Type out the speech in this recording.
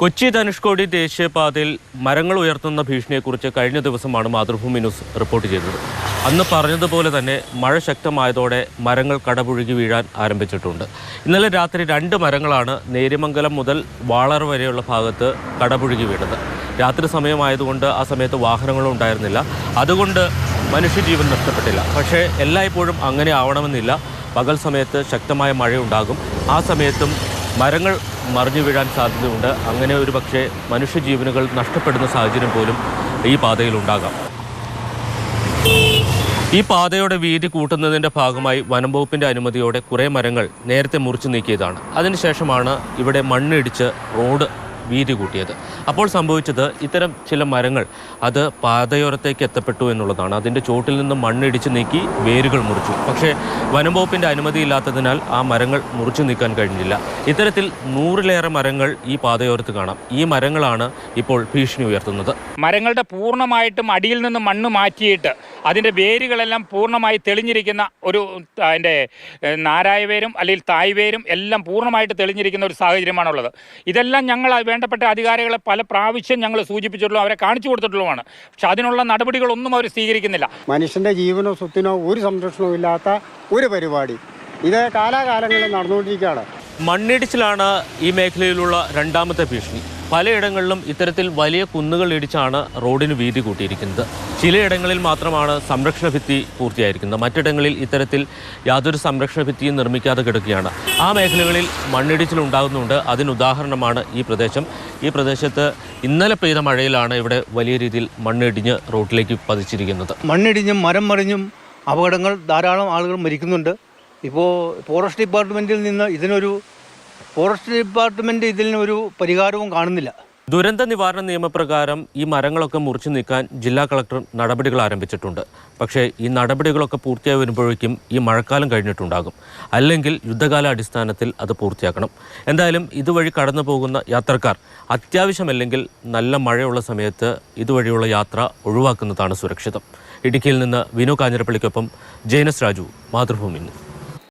കൊച്ചി ധനുഷ്കോടി ദേശീയപാതയിൽ മരങ്ങൾ ഉയർത്തുന്ന ഭീഷണിയെക്കുറിച്ച് കഴിഞ്ഞ ദിവസമാണ് മാതൃഭൂമി ന്യൂസ് റിപ്പോർട്ട് ചെയ്തത്. അന്ന് പറഞ്ഞതുപോലെ തന്നെ മഴ ശക്തമായതോടെ മരങ്ങൾ കടപുഴുകി വീഴാൻ ആരംഭിച്ചിട്ടുണ്ട്. ഇന്നലെ രാത്രി 2 മരങ്ങളാണ് നേര്യമംഗലം മുതൽ വാളർ വരെയുള്ള ഭാഗത്ത് കടപുഴുകി വീണത്. രാത്രി സമയമായതുകൊണ്ട് ആ സമയത്ത് വാഹനങ്ങളും ഉണ്ടായിരുന്നില്ല. അതുകൊണ്ട് മനുഷ്യജീവൻ നഷ്ടപ്പെട്ടില്ല. പക്ഷേ എല്ലായ്പ്പോഴും അങ്ങനെ ആവണമെന്നില്ല. പകൽ സമയത്ത് ശക്തമായ മഴയുണ്ടാകും. ആ സമയത്തും മരങ്ങൾ മറിഞ്ഞു വീഴാൻ സാധ്യതയുണ്ട്. അങ്ങനെ ഒരു പക്ഷേ മനുഷ്യജീവനുകൾ നഷ്ടപ്പെടുന്ന സാഹചര്യം പോലും ഈ പാതയിലുണ്ടാകാം. ഈ പാതയുടെ വീതി കൂട്ടുന്നതിൻ്റെ ഭാഗമായി വനം വകുപ്പിൻ്റെ അനുമതിയോടെ കുറേ മരങ്ങൾ നേരത്തെ മുറിച്ചു നീക്കിയതാണ്. അതിനുശേഷമാണ് ഇവിടെ മണ്ണിടിച്ച് റോഡ് വീതി കൂട്ടിയത്. അപ്പോൾ സംഭവിച്ചത് ഇത്തരം ചില മരങ്ങൾ അത് പാതയോരത്തേക്ക് എത്തപ്പെട്ടു എന്നുള്ളതാണ്. അതിൻ്റെ ചോട്ടിൽ നിന്നും മണ്ണിടിച്ച് നീക്കി വേരുകൾ മുറിച്ചു. പക്ഷേ വനം വകുപ്പിൻ്റെ അനുമതിയില്ലാത്തതിനാൽ ആ മരങ്ങൾ മുറിച്ചു നീക്കാൻ കഴിഞ്ഞില്ല. ഇത്തരത്തിൽ 100-ലേറെ മരങ്ങൾ ഈ പാതയോരത്ത് കാണാം. ഈ മരങ്ങളാണ് ഇപ്പോൾ ഭീഷണി ഉയർത്തുന്നത്. മരങ്ങളുടെ പൂർണ്ണമായിട്ടും അടിയിൽ നിന്ന് മണ്ണ് മാറ്റിയിട്ട് അതിൻ്റെ വേരുകളെല്ലാം പൂർണ്ണമായി തെളിഞ്ഞിരിക്കുന്ന ഒരു അതിൻ്റെ നാരായവേരും അല്ലെങ്കിൽ തായ്വേരും എല്ലാം പൂർണ്ണമായിട്ട് തെളിഞ്ഞിരിക്കുന്ന ഒരു സാഹചര്യമാണുള്ളത്. ഇതെല്ലാം ഞങ്ങൾ വേണ്ടപ്പെട്ട അധികാരികളെ പല പ്രാവശ്യം ഞങ്ങൾ സൂചിപ്പിച്ചിട്ടുള്ളൂ, അവരെ കാണിച്ചു കൊടുത്തിട്ടുള്ളതാണ്. പക്ഷെ അതിനുള്ള നടപടികളൊന്നും അവർ സ്വീകരിക്കുന്നില്ല. മനുഷ്യൻ്റെ ജീവനോ സ്വത്തിനോ ഒരു സംരക്ഷണവും ഇല്ലാത്ത ഒരു പരിപാടി ഇത് കാലാകാലങ്ങളിൽ നടന്നുകൊണ്ടിരിക്കുകയാണ്. മണ്ണിടിച്ചിലാണ് ഈ മേഖലയിലുള്ള രണ്ടാമത്തെ ഭീഷണി. പലയിടങ്ങളിലും ഇത്തരത്തിൽ വലിയ കുന്നുകൾ ഇടിച്ചാണ് റോഡിന് വീതി കൂട്ടിയിരിക്കുന്നത്. ചിലയിടങ്ങളിൽ മാത്രമാണ് സംരക്ഷണ ഭിത്തി പൂർത്തിയായിരിക്കുന്നത്. മറ്റിടങ്ങളിൽ ഇത്തരത്തിൽ യാതൊരു സംരക്ഷണ ഭിത്തിയും നിർമ്മിക്കാതെ കിടക്കുകയാണ്. ആ മേഖലകളിൽ മണ്ണിടിച്ചിലുണ്ടാകുന്നുണ്ട്. അതിനുദാഹരണമാണ് ഈ പ്രദേശം. ഈ പ്രദേശത്ത് ഇന്നലെ പെയ്ത മഴയിലാണ് ഇവിടെ വലിയ രീതിയിൽ മണ്ണിടിഞ്ഞ് റോഡിലേക്ക് പതിച്ചിരിക്കുന്നത്. മണ്ണിടിഞ്ഞും മരം മറിഞ്ഞും അപകടങ്ങൾ ധാരാളം ആളുകൾ മരിക്കുന്നുണ്ട്. ഇപ്പോൾ ഫോറസ്റ്റ് ഡിപ്പാർട്ട്മെൻറ്റ് ഇതിനൊരു പരിഹാരവും കാണുന്നില്ല. ദുരന്ത നിവാരണ നിയമപ്രകാരം ഈ മരങ്ങളൊക്കെ മുറിച്ചു നീക്കാൻ ജില്ലാ കളക്ടർ നടപടികൾ ആരംഭിച്ചിട്ടുണ്ട്. പക്ഷേ ഈ നടപടികളൊക്കെ പൂർത്തിയായി വരുമ്പോഴേക്കും ഈ മഴക്കാലം കഴിഞ്ഞിട്ടുണ്ടാകും. അല്ലെങ്കിൽ യുദ്ധകാല അടിസ്ഥാനത്തിൽ അത് പൂർത്തിയാക്കണം. എന്തായാലും ഇതുവഴി കടന്നു പോകുന്ന യാത്രക്കാർ അത്യാവശ്യമല്ലെങ്കിൽ നല്ല മഴയുള്ള സമയത്ത് ഇതുവഴിയുള്ള യാത്ര ഒഴിവാക്കുന്നതാണ് സുരക്ഷിതം. ഇടുക്കിയിൽ നിന്ന് വിനു കാഞ്ഞിരപ്പള്ളിക്കൊപ്പം ജയനസ് രാജു, മാതൃഭൂമി.